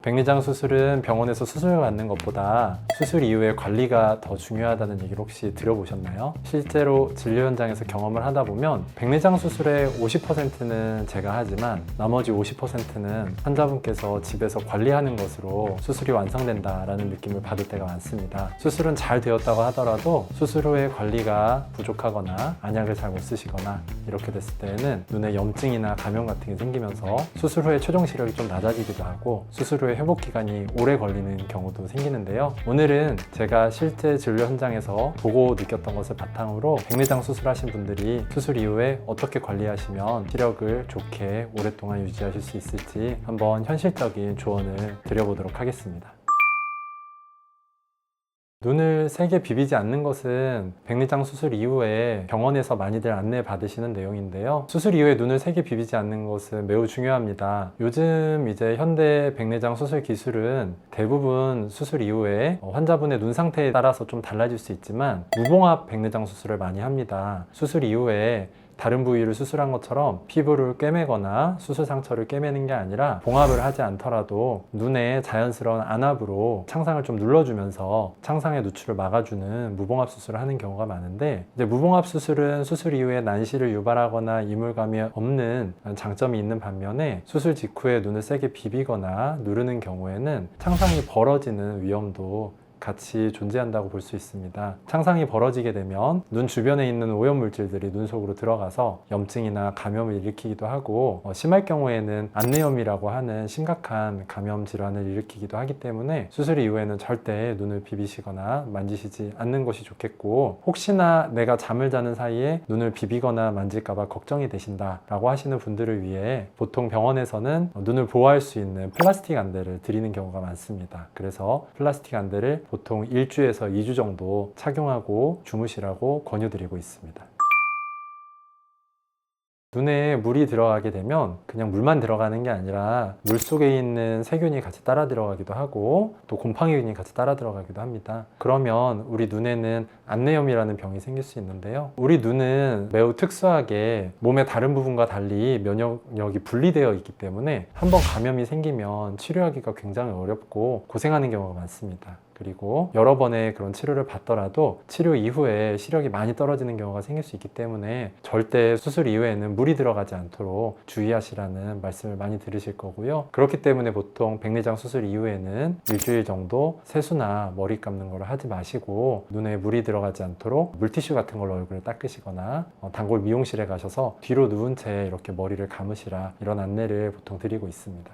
백내장 수술은 병원에서 수술을 받는 것보다 수술 이후의 관리가 더 중요하다는 얘기를 혹시 들어보셨나요? 실제로 진료 현장에서 경험을 하다 보면 백내장 수술의 50%는 제가 하지만 나머지 50%는 환자분께서 집에서 관리하는 것으로 수술이 완성된다라는 느낌을 받을 때가 많습니다. 수술은 잘 되었다고 하더라도 수술 후에 관리가 부족하거나 안약을 잘 못 쓰시거나 이렇게 됐을 때에는 눈에 염증이나 감염 같은 게 생기면서 수술 후에 최종 시력이 좀 낮아지기도 하고 수술 후에 회복 기간이 오래 걸리는 경우도 생기는데요. 오늘은 제가 실제 진료 현장에서 보고 느꼈던 것을 바탕으로 백내장 수술하신 분들이 수술 이후에 어떻게 관리하시면 시력을 좋게 오랫동안 유지하실 수 있을지 한번 현실적인 조언을 드려보도록 하겠습니다. 눈을 세게 비비지 않는 것은 백내장 수술 이후에 병원에서 많이들 안내 받으시는 내용인데요. 수술 이후에 눈을 세게 비비지 않는 것은 매우 중요합니다. 요즘 이제 현대 백내장 수술 기술은 대부분 수술 이후에 환자분의 눈 상태에 따라서 좀 달라질 수 있지만 무봉합 백내장 수술을 많이 합니다. 수술 이후에 다른 부위를 수술한 것처럼 피부를 꿰매거나 수술 상처를 꿰매는 게 아니라 봉합을 하지 않더라도 눈에 자연스러운 안압으로 창상을 좀 눌러주면서 창상의 누출을 막아주는 무봉합 수술을 하는 경우가 많은데, 이제 무봉합 수술은 수술 이후에 난시를 유발하거나 이물감이 없는 장점이 있는 반면에 수술 직후에 눈을 세게 비비거나 누르는 경우에는 창상이 벌어지는 위험도 같이 존재한다고 볼 수 있습니다. 창상이 벌어지게 되면 눈 주변에 있는 오염물질들이 눈 속으로 들어가서 염증이나 감염을 일으키기도 하고 심할 경우에는 안내염이라고 하는 심각한 감염 질환을 일으키기도 하기 때문에 수술 이후에는 절대 눈을 비비시거나 만지시지 않는 것이 좋겠고, 혹시나 내가 잠을 자는 사이에 눈을 비비거나 만질까 봐 걱정이 되신다라고 하시는 분들을 위해 보통 병원에서는 눈을 보호할 수 있는 플라스틱 안대를 드리는 경우가 많습니다. 그래서 플라스틱 안대를 보통 1주에서 2주 정도 착용하고 주무시라고 권유드리고 있습니다. 눈에 물이 들어가게 되면 그냥 물만 들어가는 게 아니라 물 속에 있는 세균이 같이 따라 들어가기도 하고 또 곰팡이균이 같이 따라 들어가기도 합니다. 그러면 우리 눈에는 안내염이라는 병이 생길 수 있는데요. 우리 눈은 매우 특수하게 몸의 다른 부분과 달리 면역력이 분리되어 있기 때문에 한번 감염이 생기면 치료하기가 굉장히 어렵고 고생하는 경우가 많습니다. 그리고 여러 번의 그런 치료를 받더라도 치료 이후에 시력이 많이 떨어지는 경우가 생길 수 있기 때문에 절대 수술 이후에는 물이 들어가지 않도록 주의하시라는 말씀을 많이 들으실 거고요. 그렇기 때문에 보통 백내장 수술 이후에는 일주일 정도 세수나 머리 감는 걸 하지 마시고 눈에 물이 들어가지 않도록 물티슈 같은 걸로 얼굴을 닦으시거나 단골 미용실에 가셔서 뒤로 누운 채 이렇게 머리를 감으시라, 이런 안내를 보통 드리고 있습니다.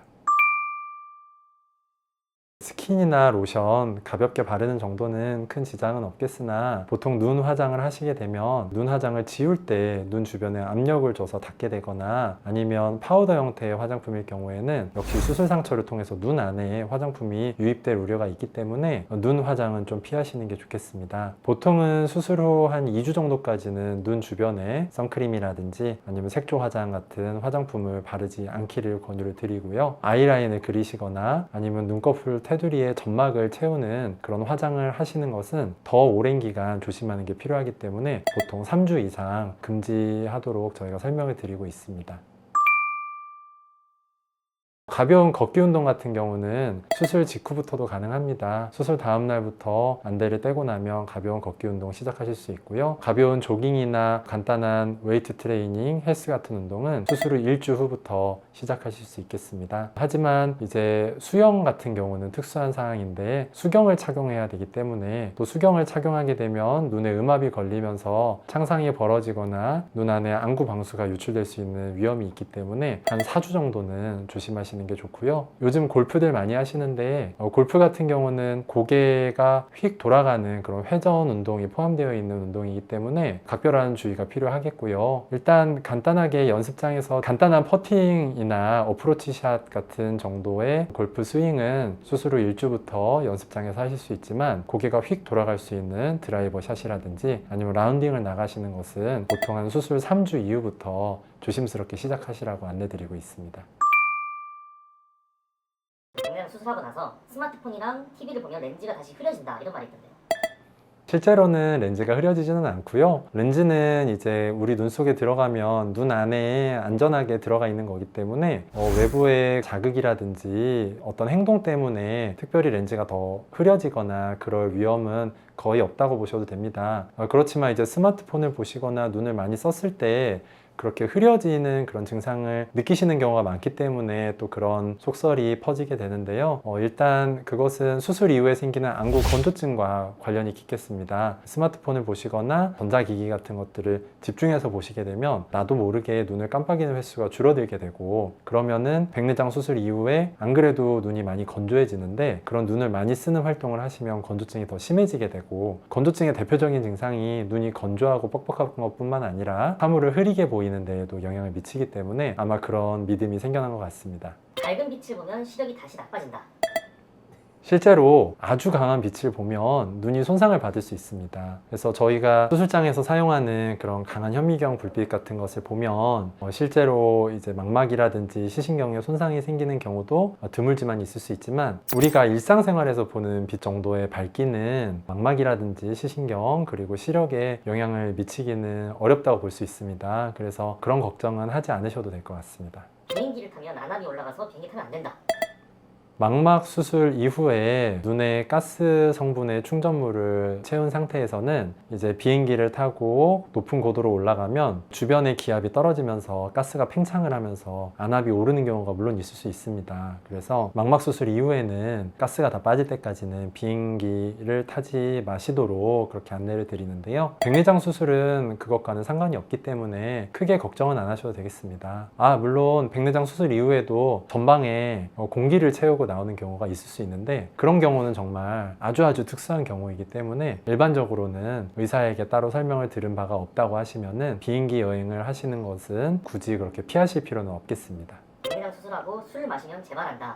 스킨이나 로션 가볍게 바르는 정도는 큰 지장은 없겠으나 보통 눈 화장을 하시게 되면 눈 화장을 지울 때 눈 주변에 압력을 줘서 닿게 되거나 아니면 파우더 형태의 화장품일 경우에는 역시 수술 상처를 통해서 눈 안에 화장품이 유입될 우려가 있기 때문에 눈 화장은 좀 피하시는 게 좋겠습니다. 보통은 수술 후 한 2주 정도까지는 눈 주변에 선크림이라든지 아니면 색조 화장 같은 화장품을 바르지 않기를 권유를 드리고요. 아이라인을 그리시거나 아니면 눈꺼풀 테두리에 점막을 채우는 그런 화장을 하시는 것은 더 오랜 기간 조심하는 게 필요하기 때문에 보통 3주 이상 금지하도록 저희가 설명을 드리고 있습니다. 가벼운 걷기 운동 같은 경우는 수술 직후부터도 가능합니다. 수술 다음 날부터 안대를 떼고 나면 가벼운 걷기 운동 시작하실 수 있고요. 가벼운 조깅이나 간단한 웨이트 트레이닝, 헬스 같은 운동은 수술 후 1주 후부터 시작하실 수 있겠습니다. 하지만 이제 수영 같은 경우는 특수한 상황인데 수경을 착용해야 되기 때문에 또 수경을 착용하게 되면 눈에 음압이 걸리면서 창상이 벌어지거나 눈 안에 안구 방수가 유출될 수 있는 위험이 있기 때문에 한 4주 정도는 조심하시는 게 좋고요. 요즘 골프들 많이 하시는데 골프 같은 경우는 고개가 휙 돌아가는 그런 회전 운동이 포함되어 있는 운동이기 때문에 각별한 주의가 필요하겠고요. 일단 간단하게 연습장에서 간단한 퍼팅이나 어프로치 샷 같은 정도의 골프 스윙은 수술 후 1주부터 연습장에서 하실 수 있지만 고개가 휙 돌아갈 수 있는 드라이버 샷이라든지 아니면 라운딩을 나가시는 것은 보통 한 수술 3주 이후부터 조심스럽게 시작하시라고 안내드리고 있습니다. 백내장 수술하고 나서 스마트폰이랑 TV를 보면 렌즈가 다시 흐려진다, 이런 말이 있던데요. 실제로는 렌즈가 흐려지지는 않고요. 렌즈는 이제 우리 눈 속에 들어가면 눈 안에 안전하게 들어가 있는 거기 때문에 외부의 자극이라든지 어떤 행동 때문에 특별히 렌즈가 더 흐려지거나 그럴 위험은 거의 없다고 보셔도 됩니다. 그렇지만 이제 스마트폰을 보시거나 눈을 많이 썼을 때 그렇게 흐려지는 그런 증상을 느끼시는 경우가 많기 때문에 또 그런 속설이 퍼지게 되는데요. 일단 그것은 수술 이후에 생기는 안구 건조증과 관련이 깊겠습니다. 스마트폰을 보시거나 전자기기 같은 것들을 집중해서 보시게 되면 나도 모르게 눈을 깜빡이는 횟수가 줄어들게 되고, 그러면은 백내장 수술 이후에 안 그래도 눈이 많이 건조해지는데 그런 눈을 많이 쓰는 활동을 하시면 건조증이 더 심해지게 되고, 건조증의 대표적인 증상이 눈이 건조하고 뻑뻑한 것뿐만 아니라 사물을 흐리게 보이는 데에도 영향을 미치기 때문에 아마 그런 믿음이 생겨난 것 같습니다. 밝은 빛을 보면 시력이 다시 나빠진다. 실제로 아주 강한 빛을 보면 눈이 손상을 받을 수 있습니다. 그래서 저희가 수술장에서 사용하는 그런 강한 현미경 불빛 같은 것을 보면 실제로 이제 망막이라든지 시신경에 손상이 생기는 경우도 드물지만 있을 수 있지만, 우리가 일상생활에서 보는 빛 정도의 밝기는 망막이라든지 시신경 그리고 시력에 영향을 미치기는 어렵다고 볼 수 있습니다. 그래서 그런 걱정은 하지 않으셔도 될 것 같습니다. 비행기를 타면 안압이 올라가서 비행기 타면 안 된다. 망막 수술 이후에 눈에 가스 성분의 충전물을 채운 상태에서는 이제 비행기를 타고 높은 고도로 올라가면 주변의 기압이 떨어지면서 가스가 팽창을 하면서 안압이 오르는 경우가 물론 있을 수 있습니다. 그래서 망막 수술 이후에는 가스가 다 빠질 때까지는 비행기를 타지 마시도록 그렇게 안내를 드리는데요. 백내장 수술은 그것과는 상관이 없기 때문에 크게 걱정은 안 하셔도 되겠습니다. 물론 백내장 수술 이후에도 전방에 공기를 채우고 나오는 경우가 있을 수 있는데, 그런 경우는 정말 아주 특수한 경우이기 때문에 일반적으로는 의사에게 따로 설명을 들은 바가 없다고 하시면은 비행기 여행을 하시는 것은 굳이 그렇게 피하실 필요는 없겠습니다. 백내장 수술하고 술을 마시면 재발한다.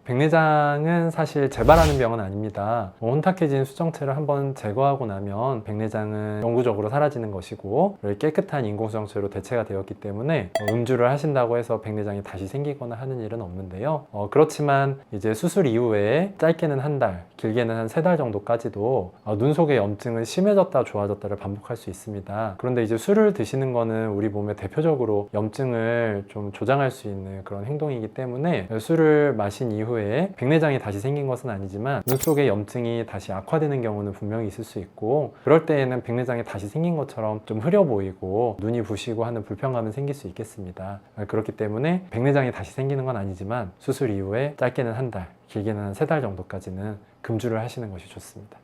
백내장은 사실 재발하는 병은 아닙니다. 혼탁해진 수정체를 한번 제거하고 나면 백내장은 영구적으로 사라지는 것이고, 깨끗한 인공수정체로 대체가 되었기 때문에 음주를 하신다고 해서 백내장이 다시 생기거나 하는 일은 없는데요. 그렇지만 이제 수술 이후에 짧게는 한 달, 길게는 한 3달 정도까지도 눈 속의 염증은 심해졌다 좋아졌다를 반복할 수 있습니다. 그런데 이제 술을 드시는 거는 우리 몸에 대표적으로 염증을 좀 조장할 수 있는 그런 행동이기 때문에 술을 마신 이후에 백내장이 다시 생긴 것은 아니지만 눈 속의 염증이 다시 악화되는 경우는 분명히 있을 수 있고, 그럴 때에는 백내장이 다시 생긴 것처럼 좀 흐려 보이고 눈이 부시고 하는 불편감은 생길 수 있겠습니다. 그렇기 때문에 백내장이 다시 생기는 건 아니지만 수술 이후에 짧게는 한 달, 길게는 한 3달 정도까지는 금주를 하시는 것이 좋습니다.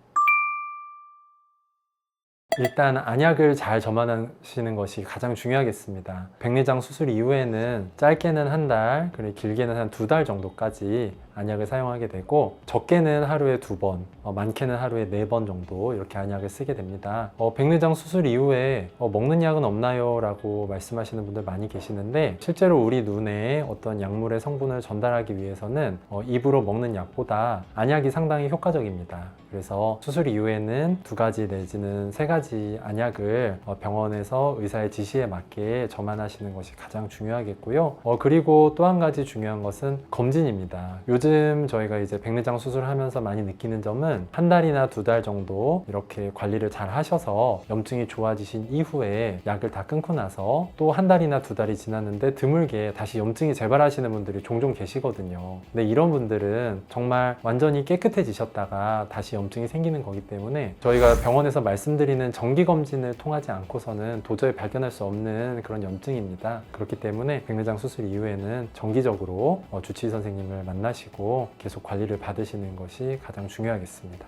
일단 안약을 잘 점안하시는 것이 가장 중요하겠습니다. 백내장 수술 이후에는 짧게는 한 달, 그리고 길게는 한 2달 정도까지 안약을 사용하게 되고, 적게는 하루에 2번, 많게는 하루에 4번 정도 이렇게 안약을 쓰게 됩니다. 백내장 수술 이후에 먹는 약은 없나요? 라고 말씀하시는 분들 많이 계시는데, 실제로 우리 눈에 어떤 약물의 성분을 전달하기 위해서는 입으로 먹는 약보다 안약이 상당히 효과적입니다. 그래서 수술 이후에는 2가지 내지는 3가지 안약을 병원에서 의사의 지시에 맞게 점안하시는 것이 가장 중요하겠고요. 그리고 또 한 가지 중요한 것은 검진입니다. 요즘 저희가 이제 백내장 수술하면서 많이 느끼는 점은 한 달이나 2달 정도 이렇게 관리를 잘 하셔서 염증이 좋아지신 이후에 약을 다 끊고 나서 또 한 달이나 2달이 지났는데 드물게 다시 염증이 재발하시는 분들이 종종 계시거든요. 근데 이런 분들은 정말 완전히 깨끗해지셨다가 다시 염증이 생기는 거기 때문에 저희가 병원에서 말씀드리는 정기검진을 통하지 않고서는 도저히 발견할 수 없는 그런 염증입니다. 그렇기 때문에 백내장 수술 이후에는 정기적으로 주치의 선생님을 만나시고 계속 관리를 받으시는 것이 가장 중요하겠습니다.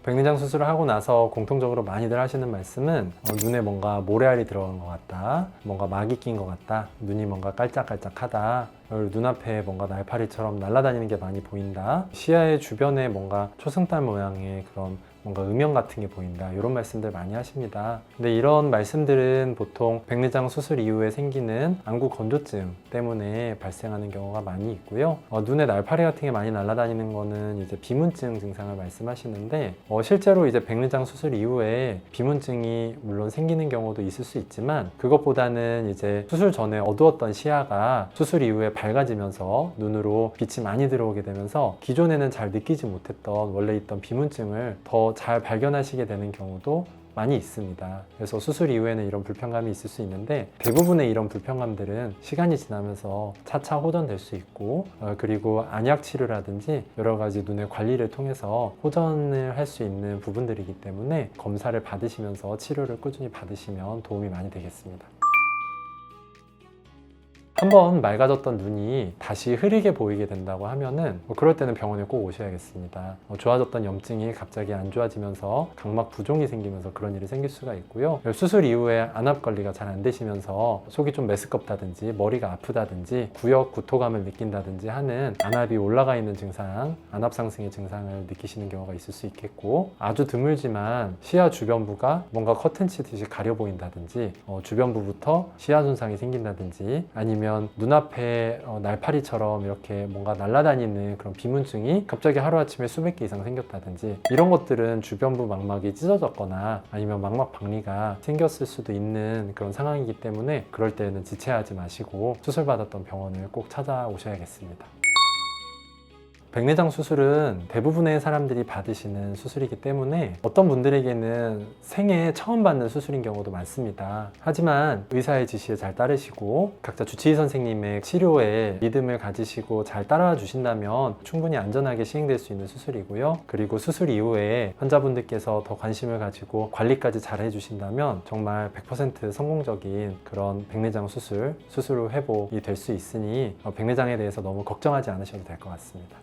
백내장 수술을 하고 나서 공통적으로 많이들 하시는 말씀은 눈에 뭔가 모래알이 들어간 것 같다, 뭔가 막이 낀 것 같다, 눈이 뭔가 깔짝깔짝하다, 눈앞에 뭔가 날파리처럼 날아다니는 게 많이 보인다, 시야의 주변에 뭔가 초승달 모양의 그런 뭔가 음영 같은 게 보인다 이런 말씀들 많이 하십니다. 근데 이런 말씀들은 보통 백내장 수술 이후에 생기는 안구 건조증 때문에 발생하는 경우가 많이 있고요. 눈에 날파리 같은 게 많이 날아다니는 거는 이제 비문증 증상을 말씀하시는데 실제로 이제 백내장 수술 이후에 비문증이 물론 생기는 경우도 있을 수 있지만 그것보다는 이제 수술 전에 어두웠던 시야가 수술 이후에 밝아지면서 눈으로 빛이 많이 들어오게 되면서 기존에는 잘 느끼지 못했던 원래 있던 비문증을 더 잘 발견하시게 되는 경우도 많이 있습니다. 그래서 수술 이후에는 이런 불편감이 있을 수 있는데 대부분의 이런 불편감들은 시간이 지나면서 차차 호전될 수 있고 그리고 안약 치료라든지 여러 가지 눈의 관리를 통해서 호전을 할 수 있는 부분들이기 때문에 검사를 받으시면서 치료를 꾸준히 받으시면 도움이 많이 되겠습니다. 한번 맑아졌던 눈이 다시 흐리게 보이게 된다고 하면은 그럴 때는 병원에 꼭 오셔야겠습니다. 좋아졌던 염증이 갑자기 안 좋아지면서 각막 부종이 생기면서 그런 일이 생길 수가 있고요. 수술 이후에 안압 관리가 잘 안 되시면서 속이 좀 메스껍다든지 머리가 아프다든지 구역 구토감을 느낀다든지 하는 안압이 올라가 있는 증상, 안압 상승의 증상을 느끼시는 경우가 있을 수 있겠고 아주 드물지만 시야 주변부가 뭔가 커튼 치듯이 가려 보인다든지 주변부부터 시야 손상이 생긴다든지 아니면 눈앞에 날파리처럼 이렇게 뭔가 날아다니는 그런 비문증이 갑자기 하루아침에 수백 개 이상 생겼다든지 이런 것들은 주변부 망막이 찢어졌거나 아니면 망막 박리가 생겼을 수도 있는 그런 상황이기 때문에 그럴 때는 지체하지 마시고 수술받았던 병원을 꼭 찾아오셔야겠습니다. 백내장 수술은 대부분의 사람들이 받으시는 수술이기 때문에 어떤 분들에게는 생애 처음 받는 수술인 경우도 많습니다. 하지만 의사의 지시에 잘 따르시고 각자 주치의 선생님의 치료에 믿음을 가지시고 잘 따라와 주신다면 충분히 안전하게 시행될 수 있는 수술이고요. 그리고 수술 이후에 환자분들께서 더 관심을 가지고 관리까지 잘 해주신다면 정말 100% 성공적인 그런 백내장 수술 후 회복이 될 수 있으니 백내장에 대해서 너무 걱정하지 않으셔도 될 것 같습니다.